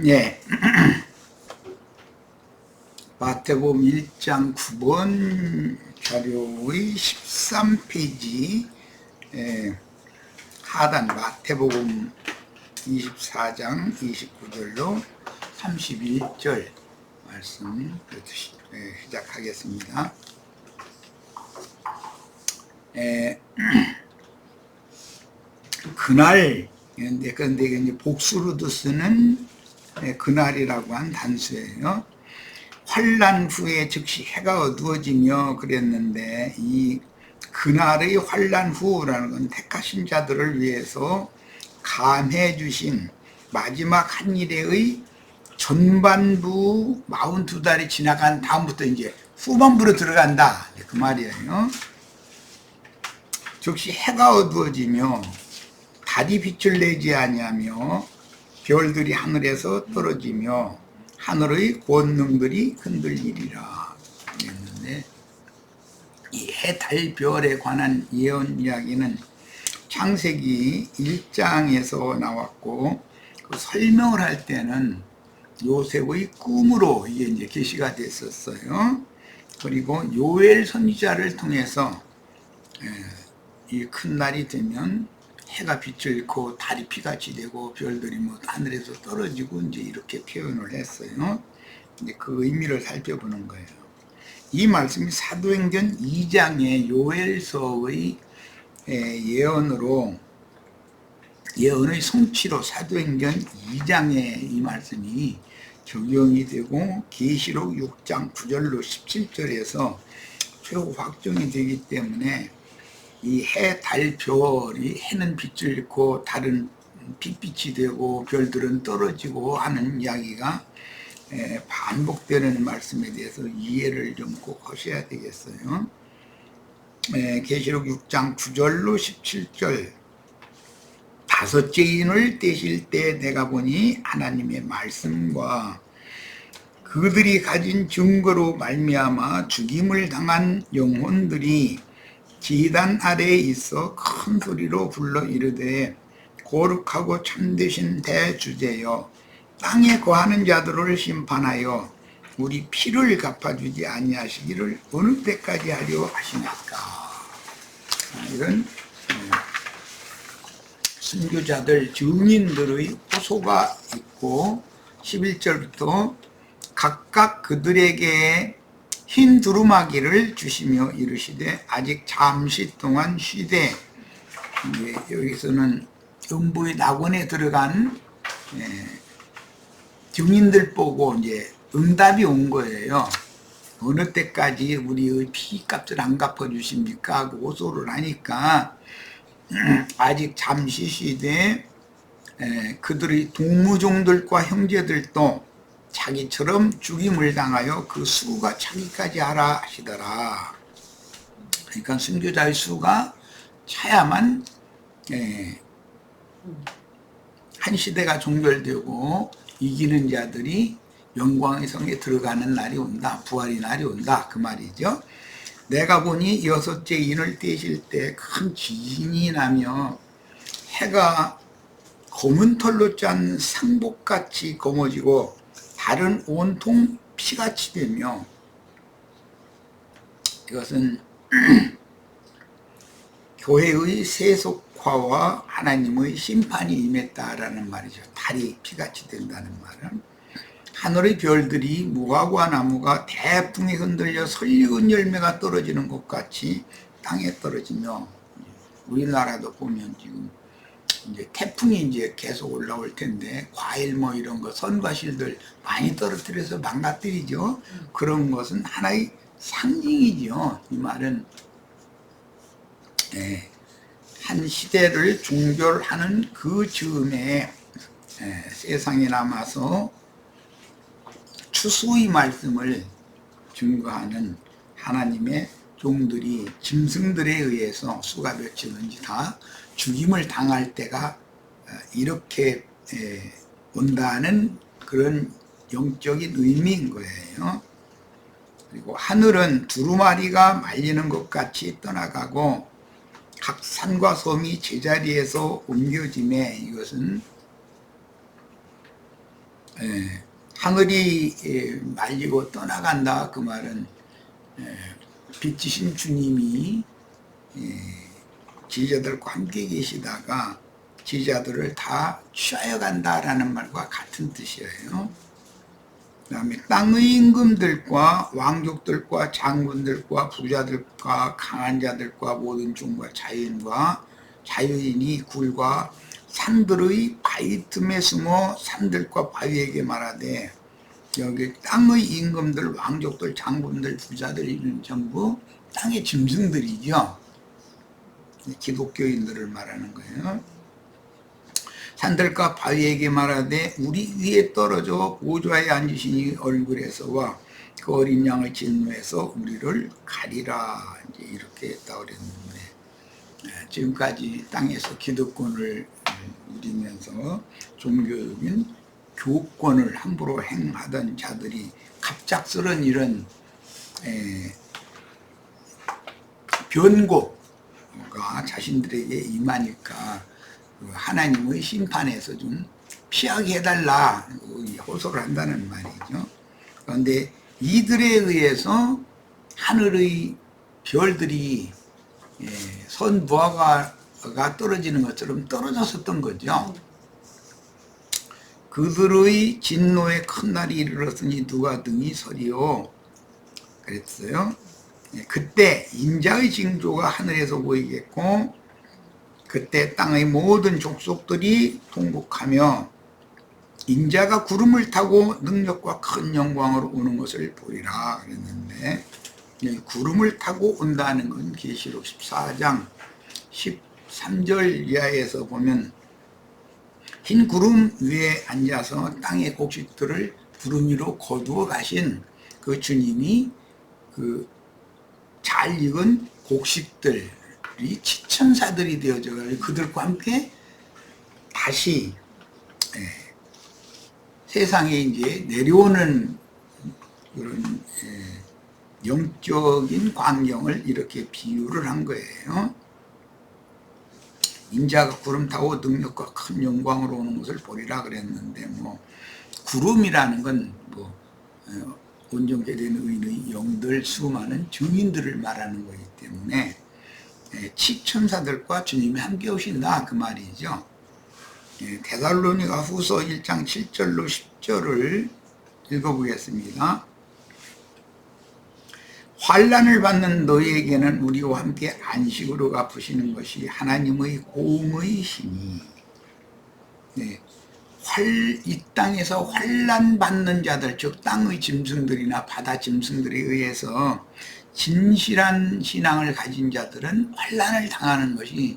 예. 마태복음 1장 9번 자료의 13페이지 하단 마태복음 24장 29절로 31절 말씀 시작하겠습니다. 그날, 그런데 이제 복수로도 쓰는 그날이라고 한 단수예요. 환난 후에 즉시 해가 어두워지며 그랬는데, 이 그날의 환난 후라는 건 택하신 자들을 위해서 감해 주신 마지막 한 일의 전반부 42달이 지나간 다음부터 이제 후반부로 들어간다, 그 말이에요. 즉시 해가 어두워지며 달이 빛을 내지 아니하며 별들이 하늘에서 떨어지며 하늘의 권능들이 흔들리리라 했는데, 이 해, 달, 별에 관한 예언 이야기는 창세기 1장에서 나왔고, 그 설명을 할 때는 요셉의 꿈으로 이게 이제 계시가 됐었어요. 그리고 요엘 선지자를 통해서 이 큰 날이 되면 해가 빛을 잃고 달이 피같이 되고 별들이 뭐 하늘에서 떨어지고 이제 이렇게 표현을 했어요. 이제 그 의미를 살펴보는 거예요. 이 말씀이 사도행전 2장의 요엘서의 예언의 성취로 사도행전 2장의 이 말씀이 적용이 되고 계시록 6장 9절로 17절에서 최후 확정이 되기 때문에 이 해, 달, 별이 해는 빛을 잃고 달은 빛빛이 되고 별들은 떨어지고 하는 이야기가 반복되는 말씀에 대해서 이해를 좀 꼭 하셔야 되겠어요. 계시록 6장 9절로 17절, 다섯째 인을 떼실 때 내가 보니 하나님의 말씀과 그들이 가진 증거로 말미암아 죽임을 당한 영혼들이 지단 아래에 있어 큰 소리로 불러 이르되 거룩하고 참되신 대주제여, 땅에 거하는 자들을 심판하여 우리 피를 갚아주지 아니하시기를 어느 때까지 하려 하시나이까. 이런 순교자들, 증인들의 호소가 있고, 11절부터 각각 그들에게 흰 두루마기를 주시며 이르시되 아직 잠시 동안 쉬되, 여기서는 음부의 낙원에 들어간 증인들 보고 이제 응답이 온 거예요. 어느 때까지 우리의 피값을 안 갚아주십니까? 하고 호소를 하니까 아직 잠시 쉬되 그들의 동무종들과 형제들도 자기처럼 죽임을 당하여 그 수가 차기까지 하라 하시더라. 그러니까 순교자의 수가 차야만 한 시대가 종결되고 이기는 자들이 영광의 성에 들어가는 날이 온다, 부활의 날이 온다, 그 말이죠. 내가 보니 여섯째 인을 떼실 때 큰 지진이 나며 해가 검은 털로 짠 상복같이 검어지고 달은 온통 피같이 되며, 이것은 교회의 세속화와 하나님의 심판이 임했다라는 말이죠. 달이 피같이 된다는 말은 하늘의 별들이 무화과 나무가 태풍에 흔들려 설익은 열매가 떨어지는 것 같이 땅에 떨어지며, 우리나라도 보면 지금 이제 태풍이 이제 계속 올라올 텐데 과일 뭐 이런 거 선과실들 많이 떨어뜨려서 망가뜨리죠. 그런 것은 하나의 상징이죠. 이 말은 한 시대를 종결하는 그 즈음에 세상에 남아서 추수의 말씀을 증거하는 하나님의 종들이 짐승들에 의해서 수가 며칠인지 다 죽임을 당할 때가 이렇게 온다는 그런 영적인 의미인 거예요. 그리고 하늘은 두루마리가 말리는 것 같이 떠나가고 각 산과 섬이 제자리에서 옮겨짐에, 이것은 하늘이 말리고 떠나간다. 그 말은 빛이신 주님이 제자들과 함께 계시다가 제자들을 다 취하여 간다라는 말과 같은 뜻이에요. 그 다음에 땅의 임금들과 왕족들과 장군들과 부자들과 강한 자들과 모든 종과 자유인이 굴과 산들의 바위 틈에 숨어 산들과 바위에게 말하되, 여기 땅의 임금들, 왕족들, 장군들, 부자들 이런 전부 땅의 짐승들이죠. 기독교인들을 말하는 거예요. 산들과 바위에게 말하되 우리 위에 떨어져 보좌에 앉으시니 얼굴에서와 그 어린 양의 진노에서 우리를 가리라. 이제 이렇게 했다고 그랬는데, 지금까지 땅에서 기득권을 누리면서 종교적인 교권을 함부로 행하던 자들이 갑작스런 이런 변고가 자신들에게 임하니까 하나님의 심판에서 좀 피하게 해달라 호소를 한다는 말이죠. 그런데 이들에 의해서 하늘의 별들이 선부화가 떨어지는 것처럼 떨어졌었던 거죠. 그들의 진노의 큰 날이 이르렀으니 누가 등이 서리요 그랬어요. 그때 인자의 징조가 하늘에서 보이겠고 그때 땅의 모든 족속들이 통곡하며 인자가 구름을 타고 능력과 큰 영광으로 오는 것을 보리라 그랬는데, 구름을 타고 온다는 건 계시록 14장 13절 이하에서 보면 흰 구름 위에 앉아서 땅의 곡식들을 구름 위로 거두어 가신 그 주님이 그 잘 익은 곡식들이 지천사들이 되어져 그들과 함께 다시 세상에 이제 내려오는 그런 영적인 광경을 이렇게 비유를 한 거예요. 인자가 구름 타고 능력과 큰 영광으로 오는 것을 보리라 그랬는데, 구름이라는 건 온전케 된 의인의 영들 수많은 증인들을 말하는 거기 때문에 치천사들과 주님이 함께 오신다 그 말이죠. 데살로니가 후서 1장 7절로 10절을 읽어보겠습니다. 환난을 받는 너희에게는 우리와 함께 안식으로 갚으시는 것이 하나님의 공의 심이, 이 땅에서 환난 받는 자들, 즉 땅의 짐승들이나 바다 짐승들에 의해서 진실한 신앙을 가진 자들은 환난을 당하는 것이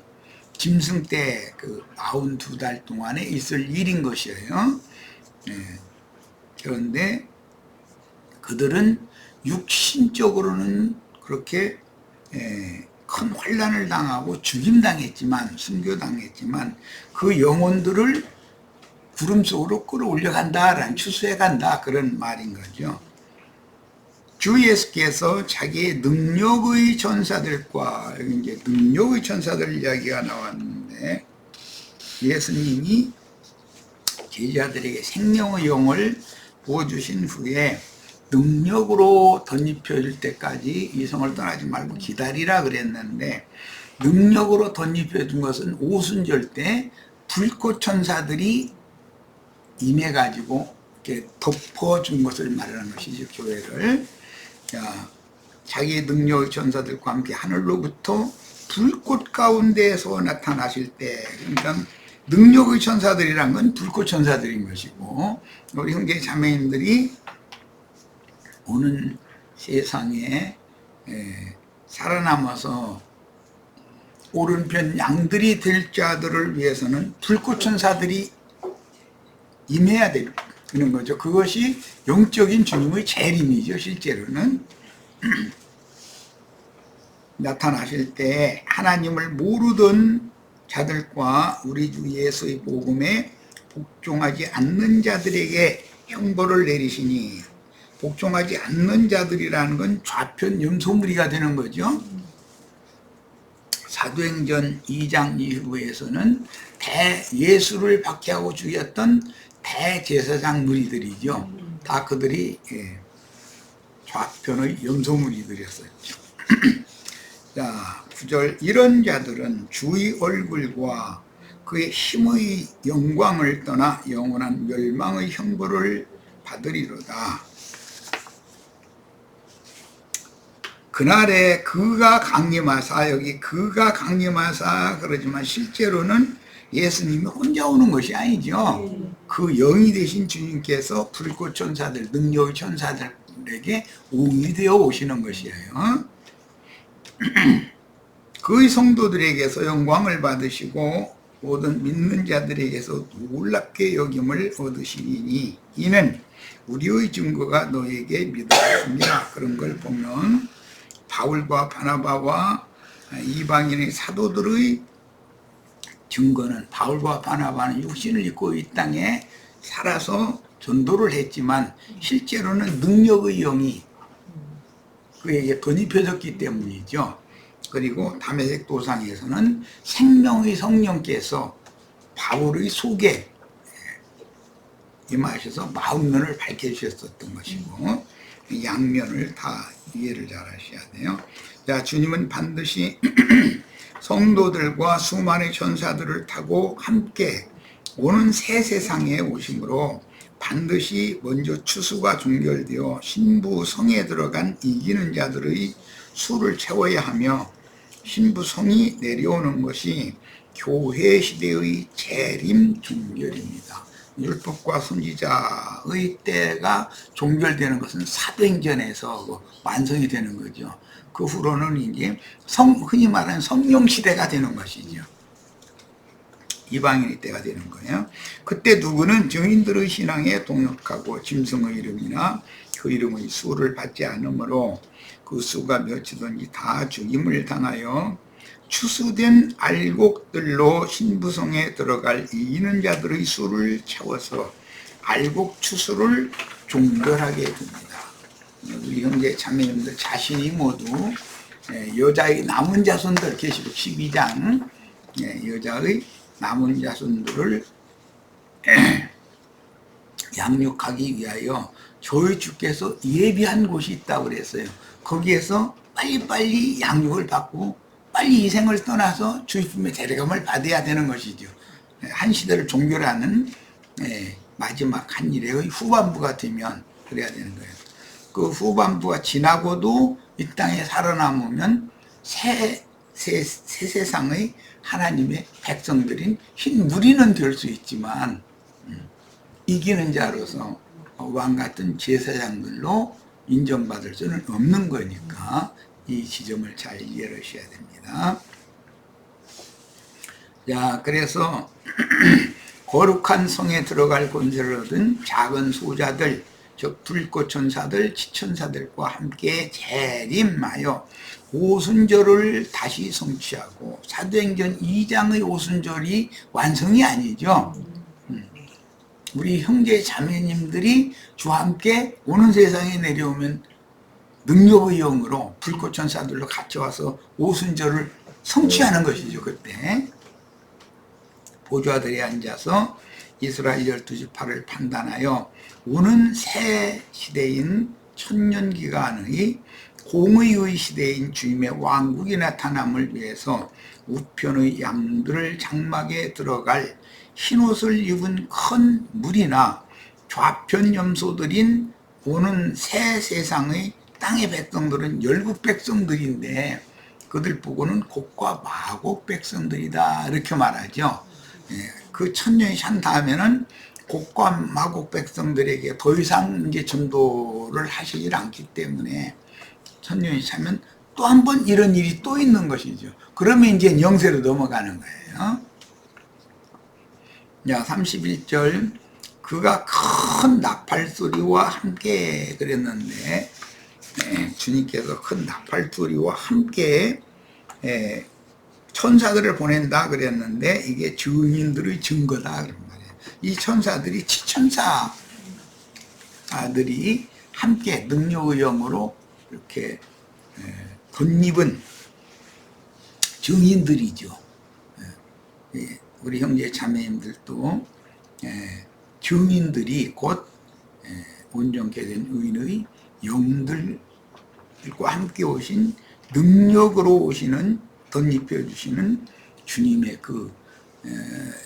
짐승 때 그 42달 동안에 있을 일인 것이에요. 그런데 그들은 육신적으로는 그렇게 큰 환난을 당하고 죽임당했지만, 순교당했지만 그 영혼들을 구름 속으로 끌어올려 간다라는, 추수해 간다 그런 말인 거죠. 주 예수께서 자기의 능력의 천사들과, 여기 이제 능력의 천사들 이야기가 나왔는데, 예수님이 제자들에게 생명의 영을 부어주신 후에 능력으로 덧입혀질 때까지 이 성을 떠나지 말고 기다리라 그랬는데, 능력으로 덧입혀준 것은 오순절 때 불꽃 천사들이 임해가지고 이렇게 덮어준 것을 말하는 것이죠, 교회를. 자기의 능력의 천사들과 함께 하늘로부터 불꽃 가운데에서 나타나실 때, 그러니까 능력의 천사들이란 건 불꽃 천사들인 것이고, 우리 형제 자매님들이 오는 세상에 살아남아서 오른편 양들이 될 자들을 위해서는 불꽃 천사들이 임해야 되는 거죠. 그것이 영적인 주님의 재림이죠. 실제로는 나타나실 때 하나님을 모르던 자들과 우리 주 예수의 복음에 복종하지 않는 자들에게 형벌을 내리시니, 복종하지 않는 자들이라는 건 좌편 염소무리가 되는 거죠. 사도행전 2장 이후에서는 예수를 박해하고 죽였던 대제사장 무리들이죠. 다 그들이 좌편의 염소 무리들이었어요. 자, 9절 이런 자들은 주의 얼굴과 그의 힘의 영광을 떠나 영원한 멸망의 형벌을 받으리로다. 그날에 그가 강림하사, 여기 그가 강림하사 그러지만 실제로는 예수님이 혼자 오는 것이 아니죠. 그 영이 되신 주님께서 불꽃 천사들, 능력의 천사들에게 웅이 되어 오시는 것이에요. 그의 성도들에게서 영광을 받으시고 모든 믿는 자들에게서 놀랍게 여김을 얻으시니 이는 우리의 증거가 너에게 믿어졌습니다. 그런 걸 보면 바울과 바나바와 이방인의 사도들의 증거는, 바울과 바나바는 육신을 입고 이 땅에 살아서 전도를 했지만 실제로는 능력의 영이 그에게 덧입혀졌기 때문이죠. 그리고 다메섹 도상에서는 생명의 성령께서 바울의 속에 임하셔서 마음면을 밝혀주셨었던 것이고, 양면을 다 이해를 잘 하셔야 돼요. 자, 주님은 반드시 성도들과 수많은 천사들을 타고 함께 오는 새 세상에 오심으로 반드시 먼저 추수가 종결되어 신부성에 들어간 이기는 자들의 수를 채워야 하며, 신부성이 내려오는 것이 교회 시대의 재림 종결입니다. 율법과 선지자의 때가 종결되는 것은 사도행전에서 완성이 되는 거죠. 그 후로는 이제 흔히 말하는 성령 시대가 되는 것이죠. 이방인의 때가 되는 거예요. 그때 누구는 증인들의 신앙에 동역하고 짐승의 이름이나 그 이름의 수를 받지 않으므로 그 수가 몇이든지 다 죽임을 당하여 추수된 알곡들로 신부성에 들어갈 이기는 자들의 수를 채워서 알곡 추수를 종결하게 됩니다. 우리 형제 자매님들 자신이 모두 여자의 남은 자손들, 계시록 12장 여자의 남은 자손들을 양육하기 위하여 저희 주께서 예비한 곳이 있다고 그랬어요. 거기에서 빨리빨리 양육을 받고 빨리 이 생을 떠나서 주님의 데려감을 받아야 되는 것이죠. 한 시대를 종결하는 마지막 한 일의 후반부가 되면 그래야 되는 거예요. 그 후반부가 지나고도 이 땅에 살아남으면 새 세상의 하나님의 백성들인 흰 무리는 될 수 있지만 이기는 자로서 왕 같은 제사장들로 인정받을 수는 없는 거니까 이 지점을 잘 이해를 하셔야 됩니다. 자, 그래서 거룩한 성에 들어갈 권세를 얻은 작은 소자들, 즉 불꽃 천사들, 지천사들과 함께 재림하여 오순절을 다시 성취하고, 사도행전 2장의 오순절이 완성이 아니죠. 우리 형제 자매님들이 주와 함께 오는 세상에 내려오면 능력의 영으로 불꽃 천사들로 같이 와서 오순절을 성취하는 것이죠. 그때 보좌들에 앉아서 이스라엘 12지파를 판단하여 오는 새 시대인 천년기간의 공의의 시대인 주님의 왕국이 나타남을 위해서 우편의 양들을 장막에 들어갈 흰옷을 입은 큰 무리나 좌편 염소들인 오는 새 세상의 땅의 백성들은 열국 백성들인데 그들 보고는 곡과 마곡 백성들이다 이렇게 말하죠. 그 천년이 산 다음에는 곡과 마곡 백성들에게 더 이상 이제 전도를 하시질 않기 때문에 천년이 차면 또 한 번 이런 일이 또 있는 것이죠. 그러면 이제 영세로 넘어가는 거예요. 자, 31절 그가 큰 나팔 소리와 함께 그랬는데 주님께서 큰 나팔 소리와 함께 천사들을 보낸다 그랬는데 이게 증인들의 증거다 그런 말이에요. 이 천사들이 지천사들이 함께 능력의 영으로 이렇게 덧입은 증인들이죠. 우리 형제 자매님들도 증인들이 곧 온전케 된 의인의 영들과 함께 오신 능력으로 오시는 덧입혀 주시는 주님의 그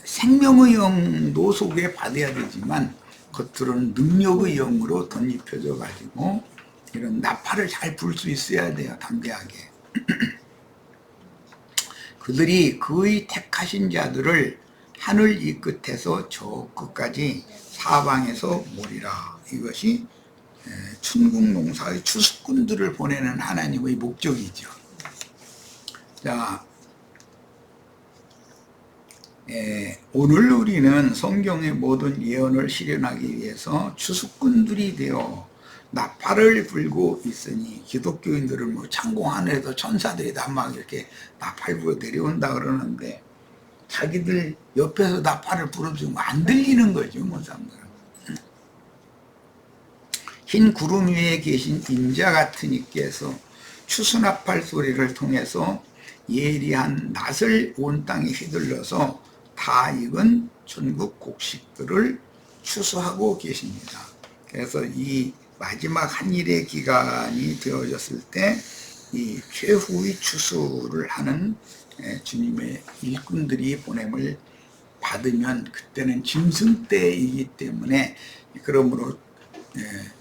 생명의 영도 속에 받아야 되지만 겉으로는 능력의 영으로 덧입혀져 가지고 이런 나팔을 잘 불 수 있어야 돼요. 담대하게. 그들이 그의 택하신 자들을 하늘 이 끝에서 저 끝까지 사방에서 모리라. 이것이 천국농사의 추수꾼들을 보내는 하나님의 목적이죠. 자, 오늘 우리는 성경의 모든 예언을 실현하기 위해서 추수꾼들이 되어 나팔을 불고 있으니, 기독교인들을 뭐 창공 하늘에서 천사들이 다 막 이렇게 나팔 불어 내려온다 그러는데 자기들 옆에서 나팔을 불어주면 안 들리는 거죠, 뭐 사람들은. 흰 구름 위에 계신 인자 같은 이께서 추수나팔 소리를 통해서 예리한 낫을 온 땅에 휘둘러서 다 익은 전국 곡식들을 추수하고 계십니다. 그래서 이 마지막 한일의 기간이 되어졌을 때 이 최후의 추수를 하는 주님의 일꾼들이 보냄을 받으면 그때는 짐승 때이기 때문에, 그러므로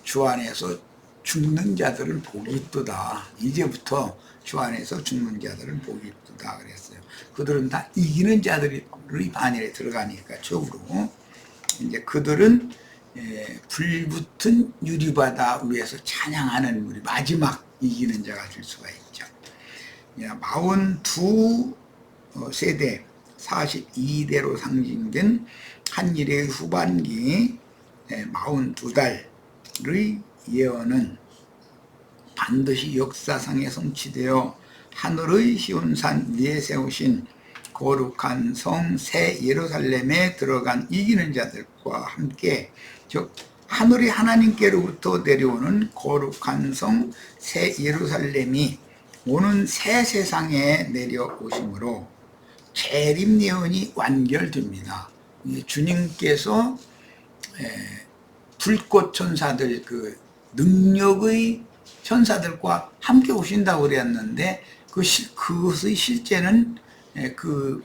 주 안에서 죽는 자들을 복이 있도다. 이제부터 주 안에서 죽는 자들은 복이 있도다 그랬어요. 그들은 다 이기는 자들의 반열에 들어가니까 적으로 이제 그들은 불붙은 유리바다 위에서 찬양하는 우리 마지막 이기는 자가 될 수가 있죠. 42 세대 42대로 상징된 한일의 후반기 42달의 예언은 반드시 역사상에 성취되어 하늘의 시온산 위에 세우신 거룩한 성 새 예루살렘에 들어간 이기는 자들과 함께, 즉 하늘이 하나님께로부터 내려오는 거룩한 성 새 예루살렘이 오는 새 세상에 내려오심으로 재림 예언이 완결됩니다. 주님께서 불꽃 천사들, 그 능력의 천사들과 함께 오신다고 그랬는데 그것의 실제는 그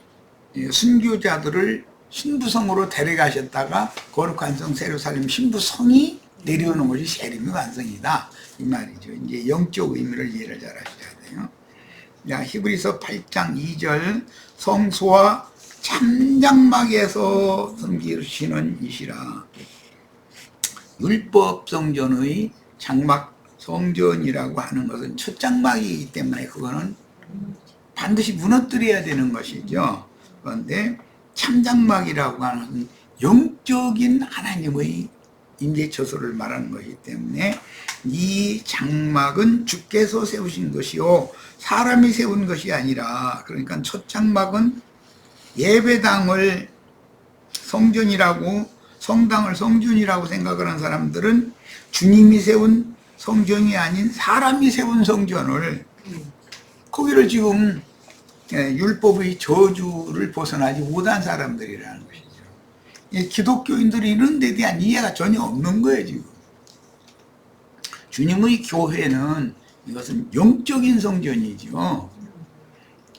순교자들을 신부성으로 데려가셨다가 거룩한 성 예루살렘 신부성이 내려오는 것이 세림의 완성이다 이 말이죠. 이제 영적 의미를 이해를 잘 하셔야 돼요. 히브리서 8장 2절 성소와 참장막에서 섬기시는 이시라. 율법 성전의 장막 성전이라고 하는 것은 첫 장막이기 때문에 그거는 반드시 무너뜨려야 되는 것이죠. 그런데 참장막이라고 하는 영적인 하나님의 임재처소를 말하는 것이기 때문에 이 장막은 주께서 세우신 것이요 사람이 세운 것이 아니라, 그러니까 첫 장막은 예배당을 성전이라고, 성당을 성전이라고 생각을 하는 사람들은 주님이 세운 성전이 아닌 사람이 세운 성전을, 거기를 지금 율법의 저주를 벗어나지 못한 사람들이라는 것이죠. 기독교인들이 이런 데 대한 이해가 전혀 없는 거예요. 지금 주님의 교회는 이것은 영적인 성전이죠.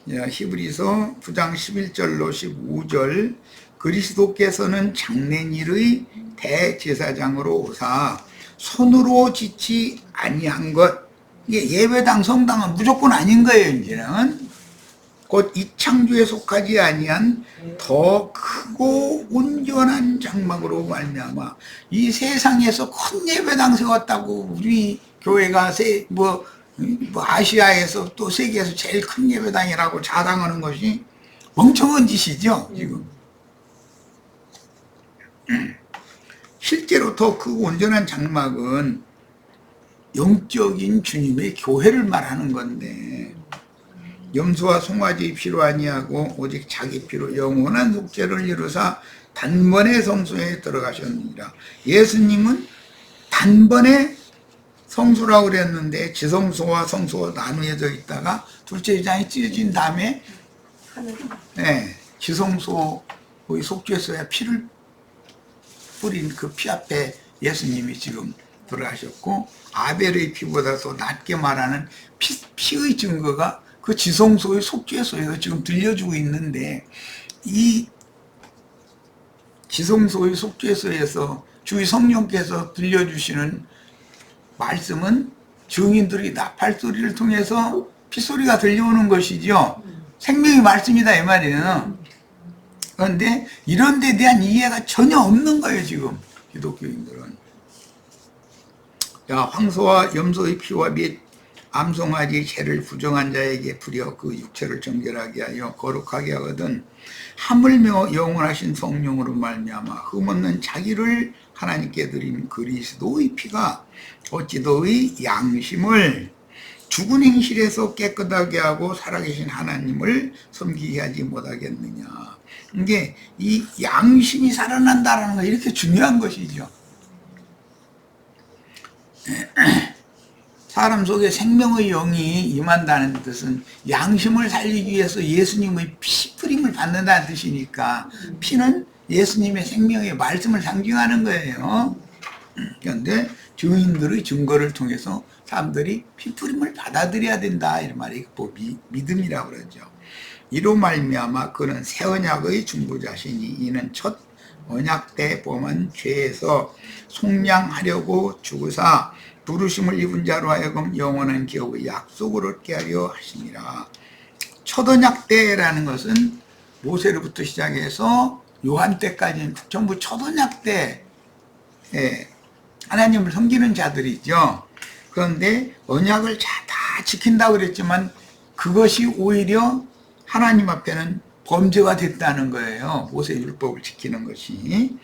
히브리서 9장 11절로 15절 그리스도께서는 장래일의 대제사장으로 오사 손으로 짓지 아니한 것, 이게 예배당 성당은 무조건 아닌 거예요. 이제는 곧 이 창조에 속하지 아니한 더 크고 온전한 장막으로 말미암아 이 세상에서 큰 예배당 세웠다고 우리 교회가 아시아에서 또 세계에서 제일 큰 예배당이라고 자랑하는 것이 멍청한 짓이죠. 지금 실제로 더 크고 온전한 장막은 영적인 주님의 교회를 말하는 건데, 염소와 송아지 피로 아니하고 오직 자기 피로 영원한 속죄를 이루사 단번에 성소에 들어가셨느니라. 예수님은 단번에 성소라고 그랬는데 지성소와 성소가 나누어져 있다가 둘째 장이 찢어진 다음에 지성소의 속죄소에 피를 뿌린 그 피 앞에 예수님이 지금 돌아가셨고, 아벨의 피보다 더 낫게 말하는 피의 증거가 그 지성소의 속죄소에서 지금 들려주고 있는데, 이 지성소의 속죄소에서 주의 성령께서 들려주시는 말씀은 증인들의 나팔소리를 통해서 피소리가 들려오는 것이죠. 생명의 말씀이다 이 말이에요. 그런데 이런 데 대한 이해가 전혀 없는 거예요 지금 기독교인들은. 야, 황소와 염소의 피와 및 암송아지 죄를 부정한 자에게 부려 그 육체를 정결하게 하여 거룩하게 하거든 하물며 영원하신 성령으로 말미암아 흠없는 자기를 하나님께 드린 그리스도의 피가 어찌 너의 양심을 죽은 행실에서 깨끗하게 하고 살아계신 하나님을 섬기게 하지 못하겠느냐. 이게 이 양심이 살아난다는 거 이렇게 중요한 것이죠. 사람 속에 생명의 영이 임한다는 뜻은 양심을 살리기 위해서 예수님의 피 뿌림을 받는다는 뜻이니까 피는 예수님의 생명의 말씀을 상징하는 거예요. 그런데 증인들의 증거를 통해서 사람들이 피 뿌림을 받아들여야 된다 이런 말이 믿음이라고 그러죠. 이로 말미암아 그는 새 언약의 중보자시니 이는 첫 언약 때 범한 죄에서 속량하려고 죽으사 부르심을 입은 자로 하여금 영원한 기업의 약속을 얻게 하려 하시니라. 첫 언약 때라는 것은 모세로부터 시작해서 요한 때까지는 전부 첫 언약 때 하나님을 섬기는 자들이죠. 그런데 언약을 다 지킨다고 그랬지만 그것이 오히려 하나님 앞에는 범죄가 됐다는 거예요. 모세 율법을 지키는 것이.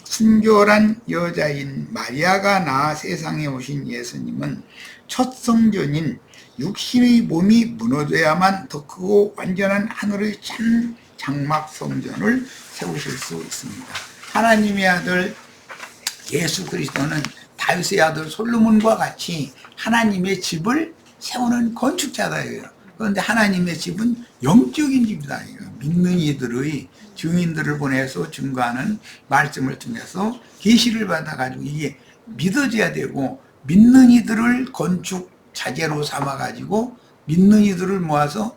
순결한 여자인 마리아가 낳아 세상에 오신 예수님은 첫 성전인 육신의 몸이 무너져야만 더 크고 완전한 하늘의 참 장막 성전을 세우실 수 있습니다. 하나님의 아들 예수 그리스도는 다윗의 아들 솔로몬과 같이 하나님의 집을 세우는 건축자다예요. 그런데 하나님의 집은 영적인 집이다. 믿는 이들의 증인들을 보내서 증거하는 말씀을 통해서 계시를 받아가지고 이게 믿어져야 되고, 믿는 이들을 건축 자재로 삼아가지고 믿는 이들을 모아서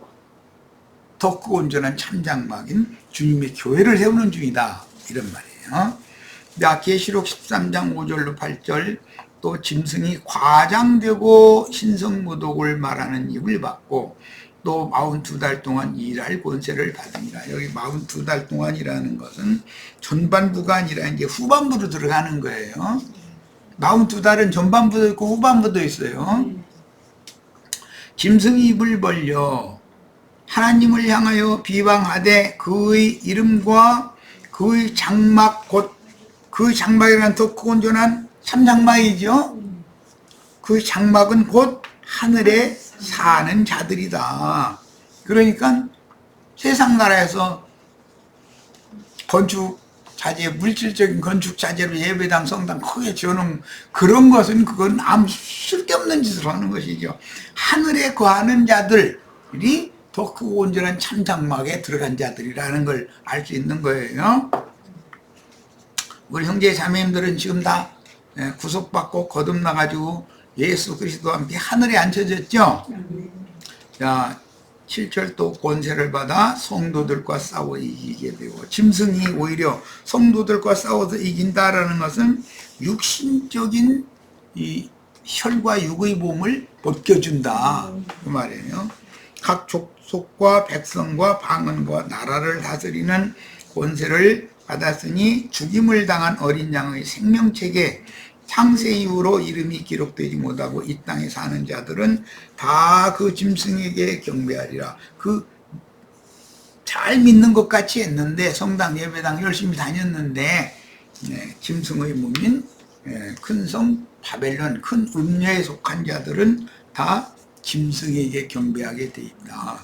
더 크고 온전한 참장막인 주님의 교회를 세우는 중이다 이런 말이에요. 계시록 13장 5절로 8절 또 짐승이 과장되고 신성모독을 말하는 입을 받고 또 42달 동안 일할 권세를 받으니라. 여기 42달 동안이라는 것은 전반부가 아니라 이제 후반부로 들어가는 거예요. 42달은 전반부도 있고 후반부도 있어요. 짐승이 입을 벌려 하나님을 향하여 비방하되 그의 이름과 그의 장막 곧 그 장막이란 더 크고 온전한 참장막이죠. 그 장막은 곧 하늘에 사는 자들이다. 그러니까 세상 나라에서 건축 자재, 물질적인 건축 자재로 예배당, 성당 크게 지어놓은 그런 것은 그건 아무 쓸데없는 짓을 하는 것이죠. 하늘에 거하는 자들이 더 크고 온전한 참장막에 들어간 자들이라는 걸 알 수 있는 거예요. 우리 형제 자매님들은 지금 다 구속받고 거듭나가지고 예수 그리스도와 함께 하늘에 앉혀졌죠. 자, 7절 또 권세를 받아 성도들과 싸워 이기게 되고, 짐승이 오히려 성도들과 싸워서 이긴다라는 것은 육신적인 이 혈과 육의 몸을 벗겨준다 그 말이에요. 각 족속과 백성과 방언과 나라를 다스리는 권세를 받았으니 죽임을 당한 어린 양의 생명책에 창세 이후로 이름이 기록되지 못하고 이 땅에 사는 자들은 다 그 짐승에게 경배하리라. 그 잘 믿는 것 같이 했는데, 성당 예배당 열심히 다녔는데 짐승의 몸인 큰 성 바벨론, 큰 음녀에 속한 자들은 다 짐승에게 경배하게 돼 있다.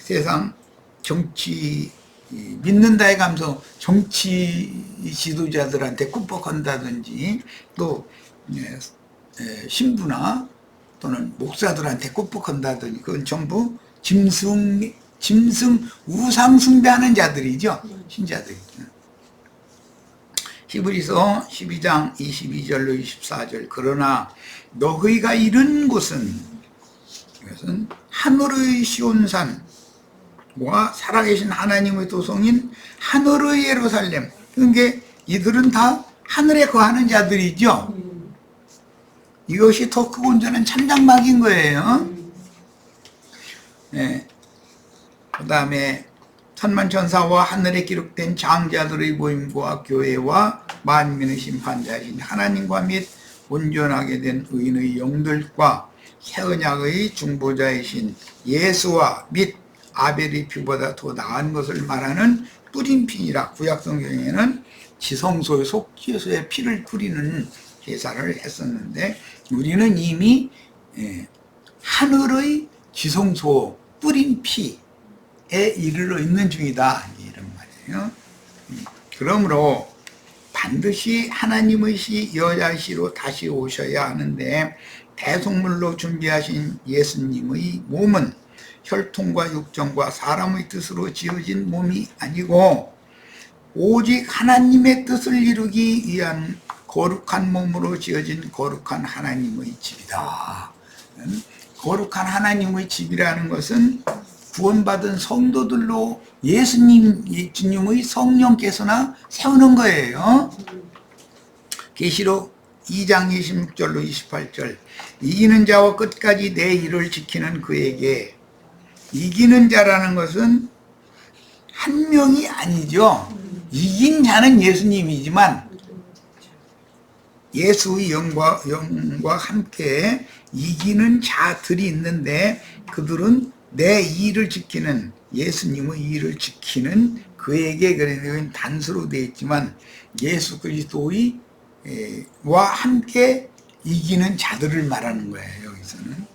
세상 정치 믿는다에 감서 정치 지도자들한테 굽벅한다든지 또 신부나 또는 목사들한테 굽벅한다든지 그건 전부 짐승 우상 숭배하는 자들이죠. 신자들. 히브리서 12장 22절로 24절 그러나 너희가 이른 곳은 이것은 하늘의 시온산과 살아계신 하나님의 도성인 하늘의 예루살렘. 그러니까 이들은 다 하늘에 거하는 자들이죠. 이것이 더 크고 온전한 참장막인 거예요. 네. 그 다음에 천만천사와 하늘에 기록된 장자들의 모임과 교회와 만민의 심판자이신 하나님과 및 온전하게 된 의인의 영들과 새 언약의 중보자이신 예수와 및 아벨의 피보다 더 나은 것을 말하는 뿌림피니라. 구약성경에는 지성소의 속죄소의 피를 뿌리는 제사를 했었는데 우리는 이미 하늘의 지성소 뿌린 피에 이르러 있는 중이다 이런 말이에요. 그러므로 반드시 하나님의 시 여자의 시로 다시 오셔야 하는데 대속물로 준비하신 예수님의 몸은 혈통과 육정과 사람의 뜻으로 지어진 몸이 아니고 오직 하나님의 뜻을 이루기 위한 거룩한 몸으로 지어진 거룩한 하나님의 집이다. 거룩한 하나님의 집이라는 것은 구원받은 성도들로 주님의 성령께서나 세우는 거예요. 계시록 2장 26절로 28절 이기는 자와 끝까지 내 일을 지키는 그에게. 이기는 자라는 것은 한 명이 아니죠. 이긴 자는 예수님이지만 예수의 영과 함께 이기는 자들이 있는데 그들은 내 일을 지키는 예수님의 일을 지키는 그에게 그래서 단수로 되어 있지만 예수 그리스도의 와 함께 이기는 자들을 말하는 거예요. 여기서는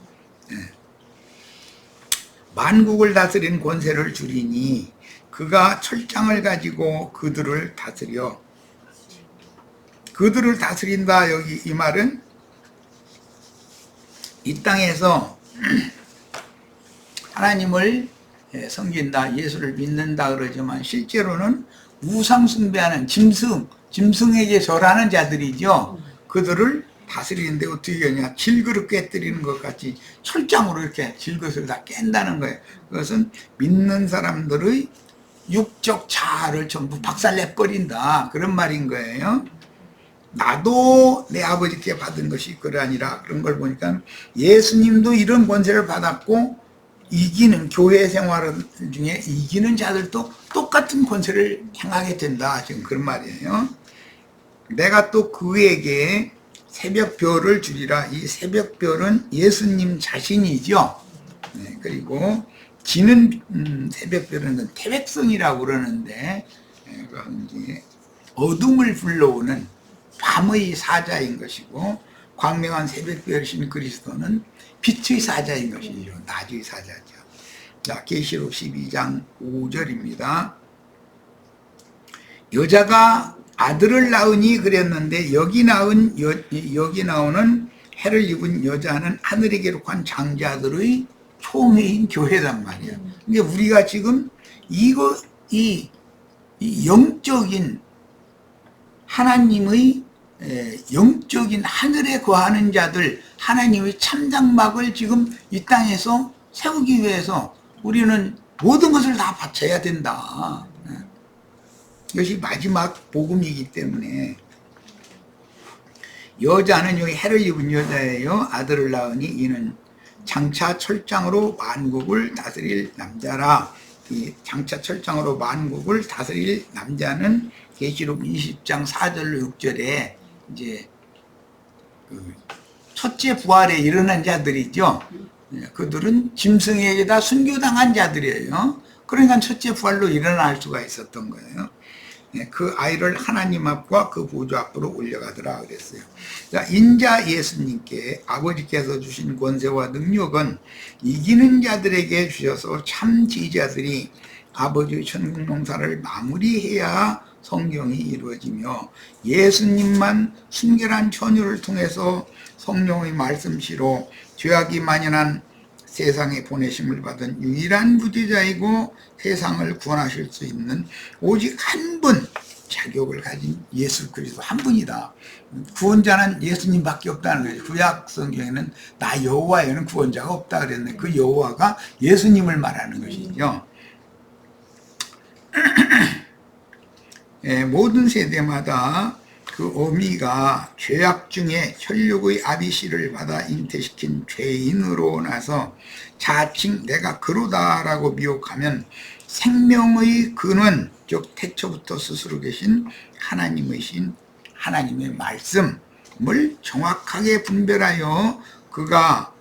만국을 다스린 권세를 주리니 그가 철장을 가지고 그들을 다스린다. 여기 이 말은 이 땅에서 하나님을 섬긴다, 예수를 믿는다 그러지만 실제로는 우상 숭배하는 짐승에게 절하는 자들이죠. 그들을 다스리는데 어떻게 하냐, 질그릇 깨뜨리는 것 같이 철장으로 이렇게 질그릇을 다 깬다는 거예요. 그것은 믿는 사람들의 육적 자아를 전부 박살내버린다 그런 말인 거예요. 나도 내 아버지께 받은 것이 그러하니라. 그런 걸 보니까 예수님도 이런 권세를 받았고 이기는 교회 생활 중에 이기는 자들도 똑같은 권세를 행하게 된다. 지금 그런 말이에요. 내가 또 그에게 새벽별을 주리라. 이 새벽별은 예수님 자신이죠. 그리고 지는 새벽별은 태백성이라고 그러는데 어둠을 불러오는 밤의 사자인 것이고 광명한 새벽별이신 그리스도는 빛의 사자인 것이죠. 낮의 사자죠. 자, 계시록 12장 5절입니다. 여자가 아들을 낳으니 그랬는데 여기 나오는 해를 입은 여자는 하늘에 기록한 장자들의 총회인 교회란 말이야. 근데 우리가 지금 이 영적인 하나님의 영적인 하늘에 거하는 자들, 하나님의 참장막을 지금 이 땅에서 세우기 위해서 우리는 모든 것을 다 바쳐야 된다. 이것이 마지막 복음이기 때문에 여자는 여기 해를 입은 여자예요. 아들을 낳으니 이는 장차 철장으로 만국을 다스릴 남자라. 이 장차 철장으로 만국을 다스릴 남자는 계시록 20장 4절로 6절에 이제 첫째 부활에 일어난 자들이죠. 그들은 짐승에게다 순교당한 자들이에요. 그러니까 첫째 부활로 일어날 수가 있었던 거예요. 그 아이를 하나님 앞과 그 보좌 앞으로 올려가더라 그랬어요. 자, 인자 예수님께 아버지께서 주신 권세와 능력은 이기는 자들에게 주셔서 참 지휘자들이 아버지의 천국 농사를 마무리해야 성경이 이루어지며 예수님만 순결한 처녀를 통해서 성령의 말씀시로 죄악이 만연한 세상에 보내심을 받은 유일한 구제자이고 세상을 구원하실 수 있는 오직 한 분, 자격을 가진 예수 그리스도 한 분이다. 구원자는 예수님밖에 없다는 거예요. 구약 성경에는 나 여호와에는 구원자가 없다 그랬는데 그 여호와가 예수님을 말하는 것이죠. 예, 모든 세대마다 그 어미가 죄악 중에 혈육의 아비씨를 받아 잉태시킨 죄인으로 나서 자칭 내가 그로다라고 미혹하면 생명의 근원, 즉 태초부터 스스로 계신 하나님의 말씀을 정확하게 분별하여 그가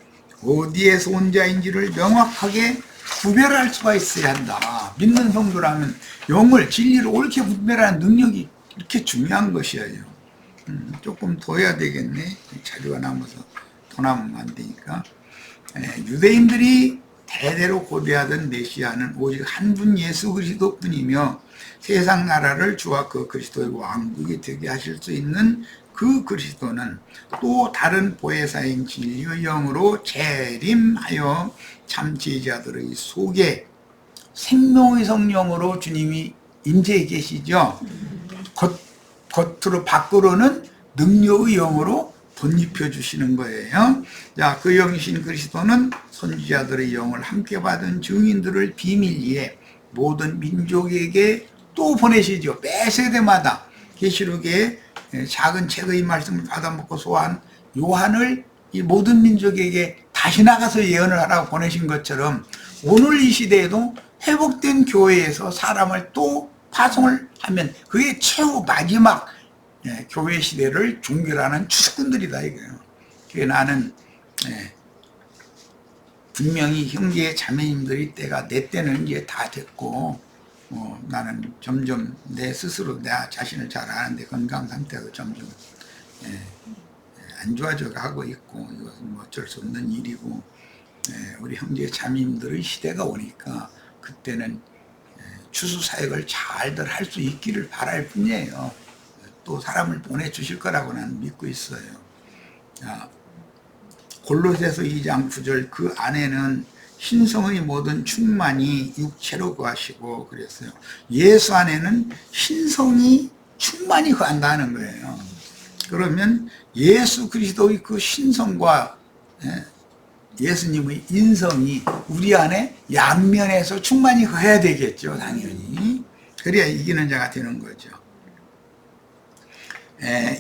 어디에서 온 자인지를 명확하게 구별할 수가 있어야 한다. 믿는 성도라면 영을, 진리를 옳게 분별하는 능력이 이렇게 중요한 것이에요. 조금 더 해야 되겠네. 자료가 남아서 더 남으면 안 되니까. 유대인들이 대대로 고대하던 메시아는 오직 한 분 예수 그리스도뿐이며 세상 나라를 주와 그 그리스도의 왕국이 되게 하실 수 있는 그 그리스도는 또 다른 보혜사인 진리의 영으로 재림하여 참 제자들의 속에 생명의 성령으로 주님이 임재해 계시죠. 겉으로 밖으로는 능력의 영으로 덧입혀 주시는 거예요. 자, 그 영이신 그리스도는 선지자들의 영을 함께 받은 증인들을 비밀리에 모든 민족에게 또 보내시죠. 매 세대마다 계시록에 작은 책의 말씀을 받아먹고 소한 요한을 이 모든 민족에게 다시 나가서 예언을 하라고 보내신 것처럼 오늘 이 시대에도 회복된 교회에서 사람을 또 파송을 하면 그게 최후 마지막 교회 시대를 종결하는 추수꾼들이다 이거예요. 그게 나는 분명히 형제 자매님들이 때가 내 때는 이제 다 됐고 나는 점점 내 스스로 내 자신을 잘 아는데 건강 상태도 점점 안 좋아져 가고 있고 이것은 뭐 어쩔 수 없는 일이고 우리 형제 자매님들의 시대가 오니까 그때는 추수 사역을 잘들 할 수 있기를 바랄 뿐이에요. 또 사람을 보내주실 거라고 나는 믿고 있어요. 자, 골로새서 2장 9절 그 안에는 신성의 모든 충만이 육체로 거하시고 그랬어요. 예수 안에는 신성이 충만히 거한다는 거예요. 그러면 예수 그리스도의 그 신성과 예수님의 인성이 우리 안에 양면에서 충만히 거해야 되겠죠. 당연히. 그래야 이기는 자가 되는 거죠.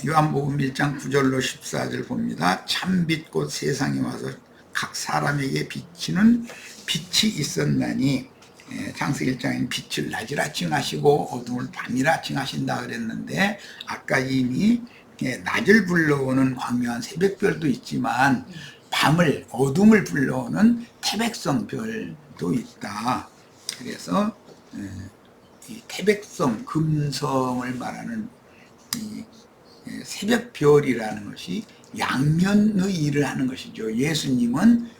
요한복음 1장 9절로 14절 봅니다. 참빛 곧 세상에 와서 각 사람에게 비치는 빛이 있었나니 창세기 1장에는 빛을 낮이라 칭하시고 어둠을 밤이라 칭하신다 그랬는데 아까 이미 낮을 불러오는 광명한 새벽별도 있지만 밤을 어둠을 불러오는 태백성 별도 있다. 그래서 이 태백성 금성을 말하는 이 새벽별이라는 것이 양면의 일을 하는 것이죠. 예수님은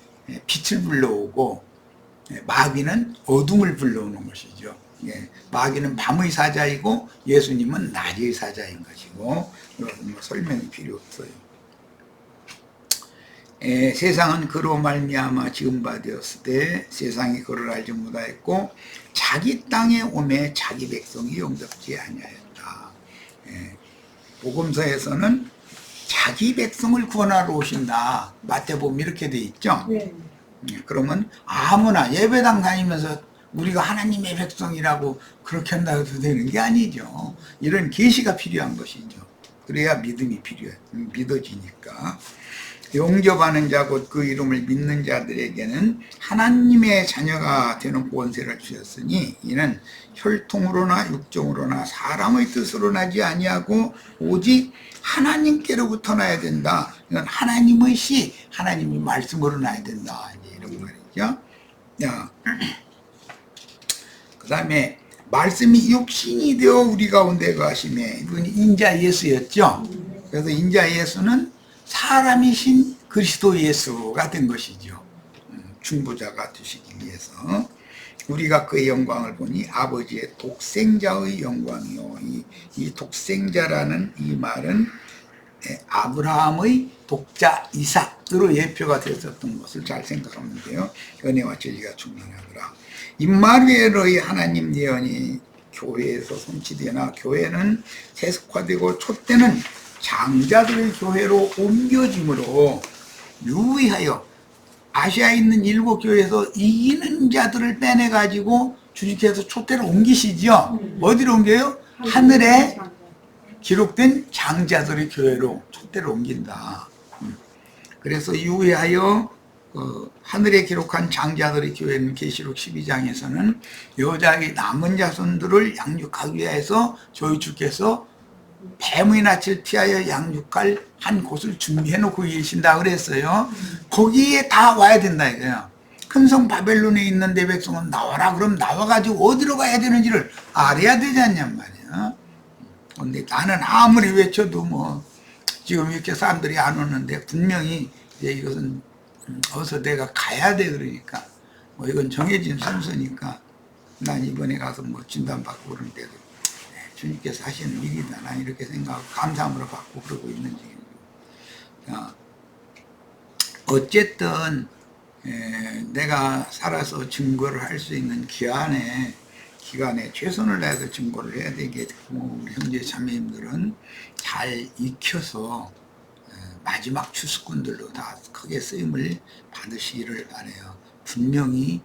빛을 불러오고 마귀는 어둠을 불러오는 것이죠. 마귀는 밤의 사자이고 예수님은 낮의 사자인 것이고 뭐 설명이 필요 없어요. 세상은 그로 말미암아 지은 바 되었으되 세상이 그를 알지 못하였고 자기 땅에 오매 자기 백성이 영접지 아니하였다. 복음서에서는 자기 백성을 구원하러 오신다. 마태복음 이렇게 돼 있죠. 네. 그러면 아무나 예배당 다니면서 우리가 하나님의 백성이라고 그렇게 한다고 해도 되는 게 아니죠. 이런 계시가 필요한 것이죠. 그래야 믿음이 믿어지니까. 영접하는 자 곧 그 이름을 믿는 자들에게는 하나님의 자녀가 되는 권세를 주셨으니 이는 혈통으로나 육정으로나 사람의 뜻으로 나지 아니하고 오직 하나님께로부터 나야 된다. 이건 하나님의 시, 하나님의 말씀으로 나야 된다. 이런 말이죠. 그 다음에 말씀이 육신이 되어 우리 가운데 거하시매 이분이 인자 예수였죠. 그래서 인자 예수는 사람이신 그리스도 예수가 된 것이죠. 중보자가 되시기 위해서 우리가 그의 영광을 보니 아버지의 독생자의 영광이요. 이 독생자라는 이 말은 아브라함의 독자 이삭으로 예표가 되었던 것을 잘 생각하면 돼요. 은혜와 진리가 충만하더라. 임마누엘의 하나님 예언이 교회에서 성취되나 교회는 세속화되고 촛대는 장자들의 교회로 옮겨짐으로 유의하여 아시아에 있는 7교회에서 이기는 자들을 빼내가지고 주님께서 촛대를 옮기시죠. 어디로 옮겨요? 하늘에 기록된 장자들의 교회로 촛대를 옮긴다. 그래서 유의하여 하늘에 기록한 장자들의 교회는 계시록 12장에서는 여자의 남은 자손들을 양육하기 위해서 저희 주께서 뱀의 낯을 피하여 양육할 한 곳을 준비해 놓고 계신다 그랬어요. 거기에 다 와야 된다 이거예요. 큰 성 바벨론에 있는 내 백성은 나와라. 그럼 나와가지고 어디로 가야 되는지를 알아야 되지 않냔 말이야. 근데 나는 아무리 외쳐도 뭐 지금 이렇게 사람들이 안 오는데 분명히 이제 이것은 어서 내가 가야 돼. 그러니까 뭐 이건 정해진 순서니까 난 이번에 가서 뭐 진단받고 그러는데도 주님께서 하시는 일이다. 난 이렇게 생각하고 감사함으로 받고 그러고 있는 중입니다. 어쨌든 내가 살아서 증거를 할 수 있는 기간에 최선을 다해서 증거를 해야 되겠고, 우리 형제 자매님들은 잘 익혀서 마지막 추수꾼들로 다 크게 쓰임을 받으시기를 바라요. 분명히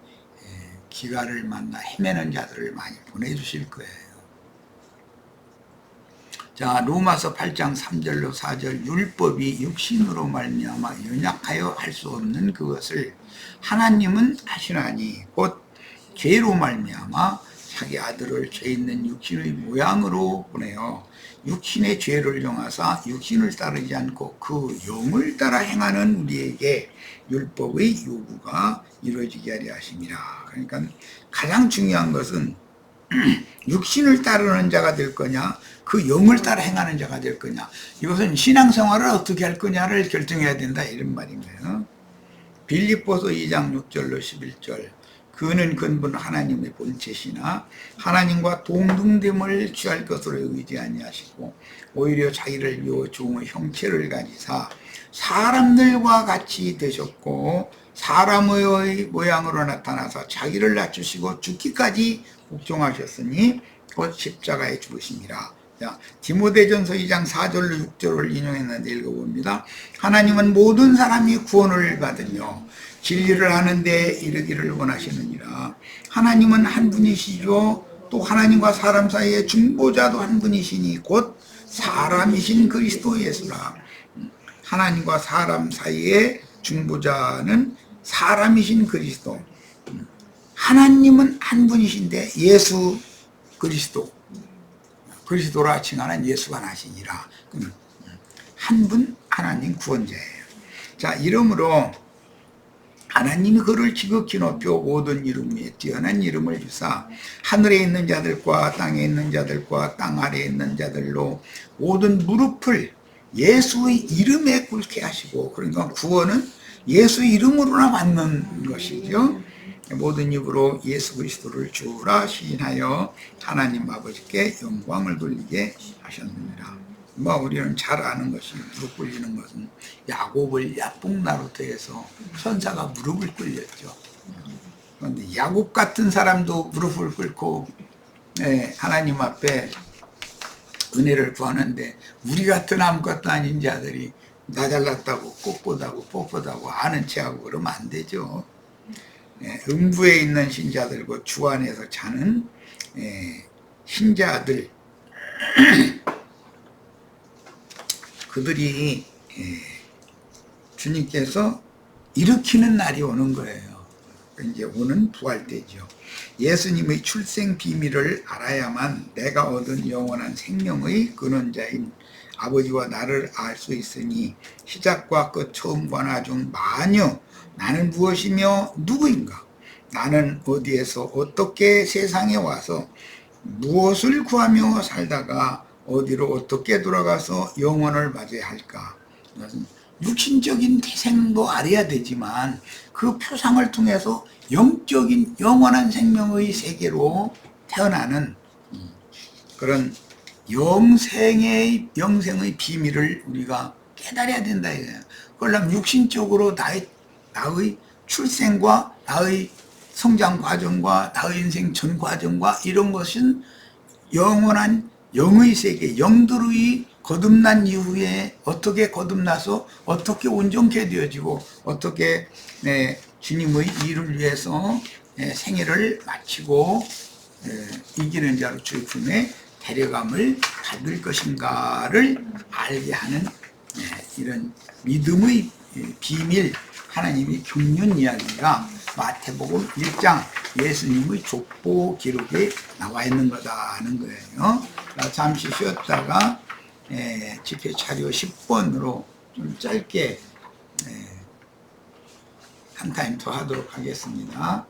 기갈을 만나 헤매는 자들을 많이 보내주실 거예요. 자, 로마서 8장 3절로 4절, 율법이 육신으로 말미암아 연약하여 할 수 없는 그것을 하나님은 하시나니 곧 죄로 말미암아 자기 아들을 죄 있는 육신의 모양으로 보내어 육신의 죄를 정하사 육신을 따르지 않고 그 영을 따라 행하는 우리에게 율법의 요구가 이루어지게 하려 하심이라. 그러니까 가장 중요한 것은 육신을 따르는 자가 될 거냐, 그 영을 따라 행하는 자가 될 거냐, 이것은 신앙생활을 어떻게 할 거냐를 결정해야 된다, 이런 말이에요. 빌립보서 2장 6절로 11절, 그는 근본 하나님의 본체시나 하나님과 동등됨을 취할 것으로 여기지 아니하시고 오히려 자기를 비워 종의 형체를 가지사 사람들과 같이 되셨고 사람의 모양으로 나타나서 자기를 낮추시고 죽기까지 복종하셨으니 곧 십자가에 죽으심이라. 자, 디모데전서 2장 4절로 6절을 인용했는데 읽어봅니다. 하나님은 모든 사람이 구원을 받으며 진리를 하는 데 이르기를 원하시느니라. 하나님은 한 분이시죠. 또 하나님과 사람 사이의 중보자도 한 분이시니 곧 사람이신 그리스도 예수라. 하나님과 사람 사이의 중보자는 사람이신 그리스도. 하나님은 한 분이신데 예수 그리스도라 칭하는 예수가 나시니라. 한 분 하나님 구원자예요. 자, 이러므로 하나님이 그를 지극히 높여 모든 이름 위에 뛰어난 이름을 주사 하늘에 있는 자들과 땅에 있는 자들과 땅 아래에 있는 자들로 모든 무릎을 예수의 이름에 꿇게 하시고, 그러니까 구원은 예수 이름으로나 받는 것이죠. 모든 입으로 예수 그리스도를 주라 시인하여 하나님 아버지께 영광을 돌리게 하셨느니라. 뭐 우리는 잘 아는 것이 무릎 꿇리는 것은 야곱을 야복나루터에서 천사가 무릎을 꿇렸죠. 그런데 야곱 같은 사람도 무릎을 꿇고 하나님 앞에 은혜를 구하는데, 우리 같은 아무것도 아닌 자들이 나 잘났다고 꼿꼿하고 아는 체하고 그러면 안 되죠. 음부에 있는 신자들과 주 안에서 자는 신자들, 그들이 주님께서 일으키는 날이 오는 거예요. 이제 오는 부활 때죠. 예수님의 출생 비밀을 알아야만 내가 얻은 영원한 생명의 근원자인 아버지와 나를 알 수 있으니 시작과 끝 처음과 나중 만유 나는 무엇이며 누구인가? 나는 어디에서 어떻게 세상에 와서 무엇을 구하며 살다가 어디로 어떻게 돌아가서 영원을 맞이해야 할까? 육신적인 태생도 알아야 되지만 그 표상을 통해서 영적인 영원한 생명의 세계로 태어나는 그런 영생의 비밀을 우리가 깨달아야 된다 이거예요. 그러려면 육신적으로 나의 출생과 나의 성장 과정과 나의 인생 전 과정과 이런 것은 영원한 영의 세계, 영들의 거듭난 이후에 어떻게 거듭나서 어떻게 온전케 되어지고 어떻게 주님의 일을 위해서 생애를 마치고 이기는 자로 주의 품에 데려감을 받을 것인가를 알게 하는 이런 믿음의 비밀, 하나님이 겪는 이야기가 마태복음 1장 예수님의 족보 기록에 나와 있는 거다 하는 거예요. 잠시 쉬었다가 집회 차려 10번으로 좀 짧게 한 타임 더 하도록 하겠습니다.